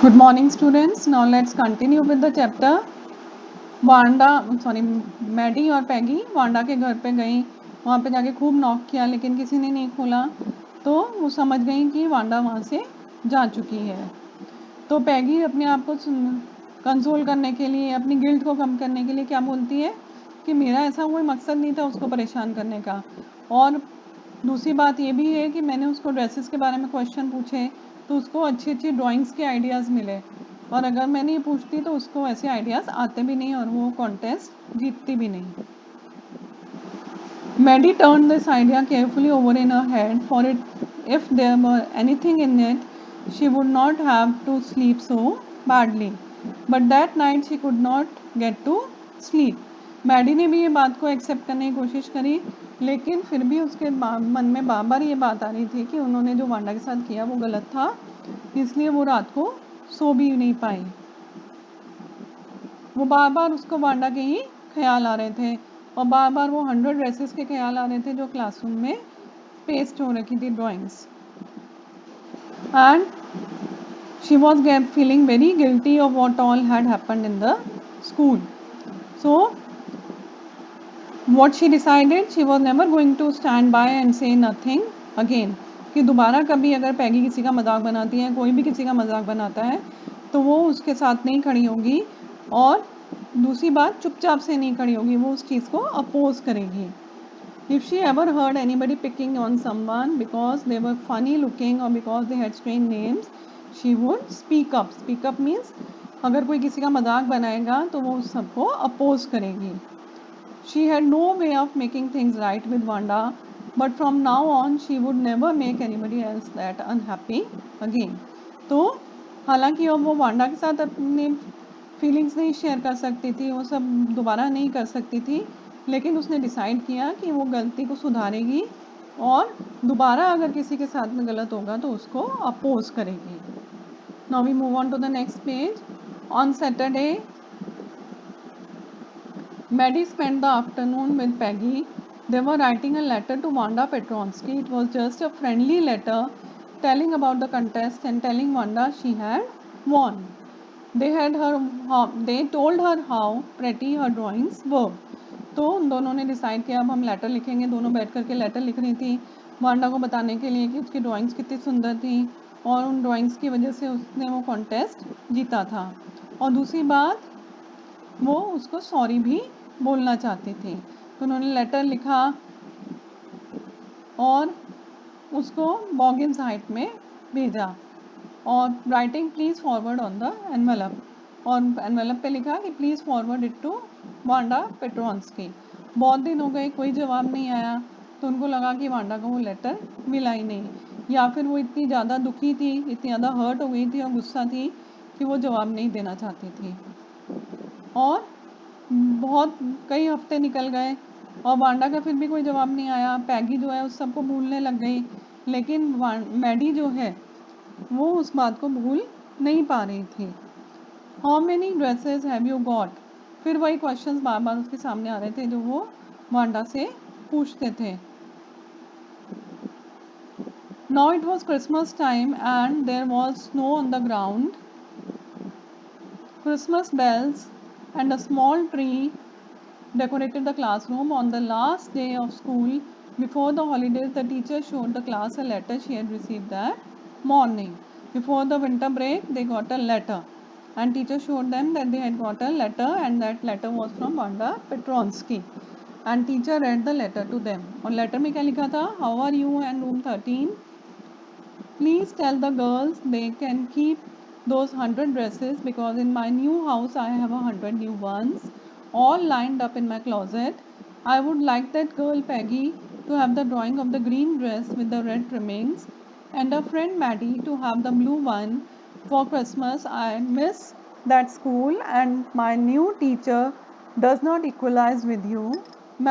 Good morning, students. Now let's continue with the chapter. Maddie और Peggy Wanda के घर पे गई, वहाँ पे जाके खूब नॉक किया लेकिन किसी ने नहीं खोला, तो वो समझ गई कि वांडा वहाँ से जा चुकी है। तो पैगी अपने आप को कंसोल करने के लिए, अपनी गिल्ट को कम करने के लिए क्या बोलती है कि मेरा ऐसा कोई मकसद नहीं था उसको परेशान करने का। और दूसरी बात ये भी है कि मैंने उसको ड्रेसेस के बारे में क्वेश्चन पूछे तो उसको अच्छी अच्छी ड्राइंग्स के आइडियाज़ मिले, और अगर मैं नहीं पूछती तो उसको ऐसे आइडियाज़ आते भी नहीं और वो कॉन्टेस्ट जीतती भी नहीं। Maddie turn this idea carefully over in her head, for it if there were anything in it she would not have to sleep so badly, but that night she could not get to sleep. Maddie ने भी ये बात को accept करने की कोशिश करी, लेकिन फिर भी उसके मन में बार बार ये बात आ रही थी कि उन्होंने जो वांडा के साथ किया वो गलत था, इसलिए वो रात को सो भी नहीं पाई। वो बार बार उसको वांडा के ही ख्याल आ रहे थे और बार बार वो 100 ड्रेसेस के ख्याल आ रहे थे जो क्लासरूम में पेस्ट हो रखी थी drawings, and she was feeling very guilty of what all had happened in the school. So what she decided, she was never going to stand by and say nothing again, कि दोबारा कभी अगर पैगी किसी का मजाक बनाती है, कोई भी किसी का मजाक बनाता है, तो वो उसके साथ नहीं खड़ी होगी, और दूसरी बात चुपचाप से नहीं खड़ी होगी, वो उस चीज़ को अपोज करेगी. If she ever heard anybody picking on someone because they were funny looking or because they had strange names, she would speak up. Speak up means अगर कोई किसी का मजाक बनाएगा तो वो उस सबको अपोज करेगी. She had no way of making things right with Wanda, but from now on she would never make anybody else that unhappy again. तो हालांकि अब वो वांडा के साथ अपने फीलिंग्स नहीं शेयर कर सकती थी, वो सब दोबारा नहीं कर सकती थी, लेकिन उसने डिसाइड किया कि वो गलती को सुधारेगी और दोबारा अगर किसी के साथ में गलत होगा तो उसको अपोज करेगी. Now we move on to the next page. On Saturday Maddie spent the afternoon with Peggy. They were writing a letter to Wanda Petronsky. It was just a friendly letter telling about the contest and telling Wanda she had won. They told her how pretty her drawings were. तो उन दोनों ने decide किया अब हम letter लिखेंगे. दोनों बैठ करके लेटर लिख रही थी वांडा को बताने के लिए कि उसकी ड्राइंग्स कितनी सुंदर थी और उन ड्राइंग्स की वजह से उसने वो कॉन्टेस्ट जीता था. और दूसरी बात, वो उसको सॉरी भी बोलना चाहती थी. तो उन्होंने लेटर लिखा और उसको बॉगिन्स हाइट में भेजा, और writing please forward on the envelope, और एनवेलप पे लिखा कि please forward it to Wanda Petronski. बहुत दिन हो गए, कोई जवाब नहीं आया, तो उनको लगा कि वांडा को वो लेटर मिला ही नहीं, या फिर वो इतनी ज़्यादा दुखी थी, इतनी ज़्यादा हर्ट हो गई थी और गुस्सा थी कि वो जवाब नहीं देना चाहती थी. और बहुत कई हफ्ते निकल गए और वांडा का फिर भी कोई जवाब नहीं आया. पैगी जो है उस सबको भूलने लग गई, लेकिन मैडी जो है वो उस बात को भूल नहीं पा रही थी. How many dresses have you got, फिर वही क्वेश्चंस बार बार उसके सामने आ रहे थे जो वो वांडा से पूछते थे. Now it was Christmas time and there was snow on the ground. Christmas bells and a small tree decorated the classroom. On the last day of school before the holidays, the teacher showed the class a letter she had received that morning. Before the winter break, they got a letter, and teacher showed them that they had got a letter, and that letter was from Wanda Petronsky. And teacher read the letter to them. और letter में क्या लिखा था? How are you and room 13? Please tell the girls they can keep those 100 dresses because in my new house I have 100 new ones all lined up in my closet. I would like that girl Peggy to have the drawing of the green dress with the red trimmings and a friend Maddie to have the blue one. For Christmas I miss that school and my new teacher does not equalize with you.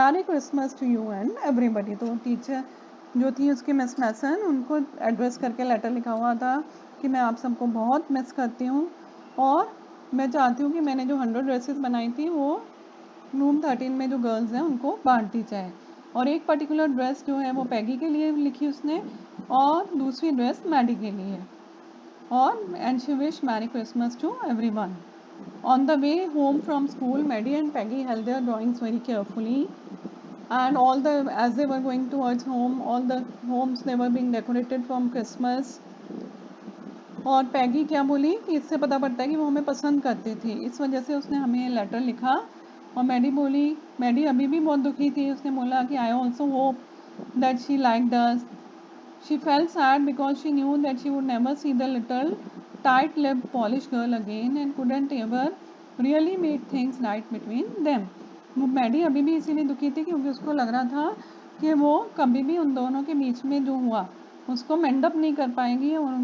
Merry Christmas to you and everybody. तो teacher जो थी उसकी miss मैसन, उनको address करके letter लिखा हुआ था कि मैं आप सबको बहुत मिस करती हूँ और मैं चाहती हूँ कि मैंने जो 100 ड्रेसेस बनाई थी वो रूम 13 में जो गर्ल्स हैं उनको बांट दी जाए. और एक पर्टिकुलर ड्रेस जो है वो पैगी के लिए लिखी उसने और दूसरी ड्रेस मैडी के लिए. and she wished Merry Christmas to everyone. On the way home from school, Maddie and Peggy held their drawings very carefully, and as they were going towards home, all the homes they were being decorated from Christmas. और पैगी क्या बोली कि इससे पता पड़ता है कि वो हमें पसंद करती थी, इस वजह से उसने हमें ये लेटर लिखा। और मैडी अभी भी बहुत दुखी थी, उसने बोला कि I also hope that she like does. She felt sad because she knew that she would never see the little tight lipped polish girl again and couldn't ever really made things right between them. वो Maddie अभी भी इसीलिए दुखी थी क्योंकि उसको लग रहा था कि वो कभी भी उन दोनों के बीच में जो हुआ उसको मेंडअप नहीं कर पाएगी और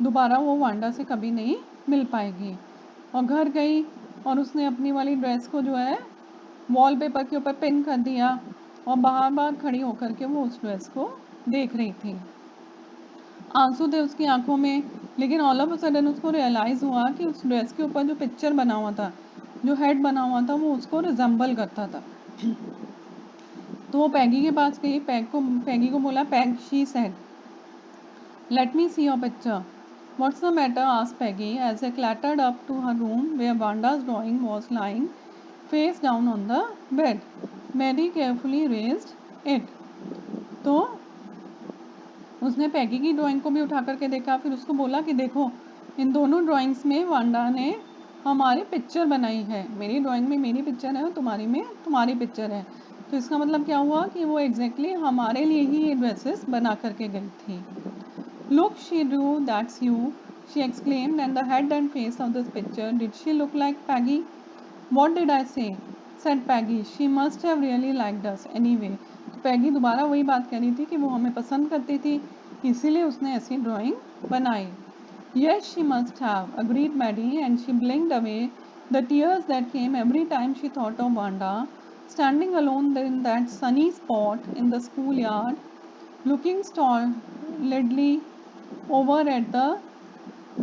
दोबारा वो वांडा से कभी नहीं मिल पाएगी। और घर गई और उसने अपनी वाली ड्रेस को जो है वॉलपेपर के ऊपर पिन कर दिया और बार बार खड़ी होकर के वो उस ड्रेस को देख रही थी। आंसू थे उसकी आंखों में, लेकिन ऑल ऑफ अ सडन उसको रियलाइज़ हुआ कि उस ड्रेस के ऊपर जो पिक्चर बना हुआ था, जो हेड बना हुआ था, वो उसको रिजेंबल करता था। तो वो पैगी के पास गई, पैगी को बोला, peg, she said, let me see your picture. What's the matter? asked Peggy as they clattered up to her room where Wanda's drawing was lying face down on the bed. Mary carefully raised it. तो उसने पैगी की drawing को भी उठा करके देखा, फिर उसको बोला कि देखो, इन दोनों ड्राइंग्स में वांडा ने हमारी पिक्चर बनाई है। मेरी ड्राइंग में मेरी पिक्चर है और तुम्हारी में तुम्हारी पिक्चर है। तो इसका मतलब क्या हुआ कि वो एग्जैक्टली हमारे लिए ही ये ड्रेसेस बना करके गई थी। Look, she drew, that's you, she exclaimed, and the head and face of this picture, did she look like Peggy? What did I say? said Peggy. She must have really liked us anyway. तो पैगी दोबारा वही बात कह रही थी कि वो हमें पसंद करती थी, इसीलिए उसने ऐसी ड्राइंग बनाई। Yes, she must have, agreed Maddie, and she blinked away the tears that came every time she thought of Wanda, standing alone in that sunny spot in the schoolyard, looking stolidly over at the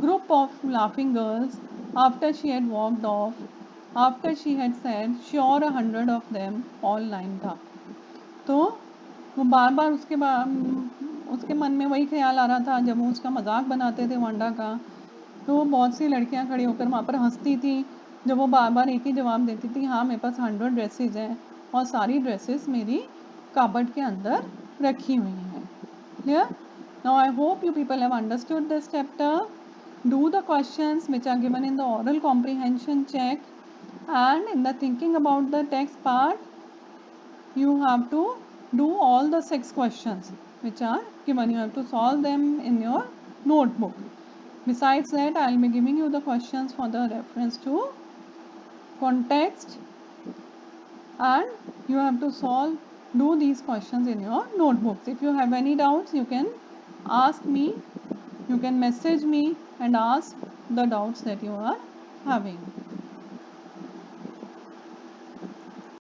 group of laughing girls after she had walked off, after she had said, sure 100 of them all lined up. तो वो बार बार उसके मन में वही ख्याल आ रहा था जब वो उसका मजाक बनाते थे वांडा का। तो वो बहुत सी लड़कियां खड़ी होकर वहाँ पर हंसती थी जब वो बार बार एक ही जवाब देती थी, हाँ मेरे पास 100 ड्रेसेस हैं और सारी ड्रेसेस मेरी कबर्ड के अंदर रखी हुई हैं। Clear? Now I hope you people have understood this chapter. Do the questions which are given in the oral comprehension check, and in the thinking about the text part you have to do all the 6 questions which are given. You have to solve them in your notebook. Besides that, I will be giving you the questions for the reference to context, and you have to do these questions in your notebooks. If you have any doubts, you can ask me, you can message me and ask the doubts that you are having.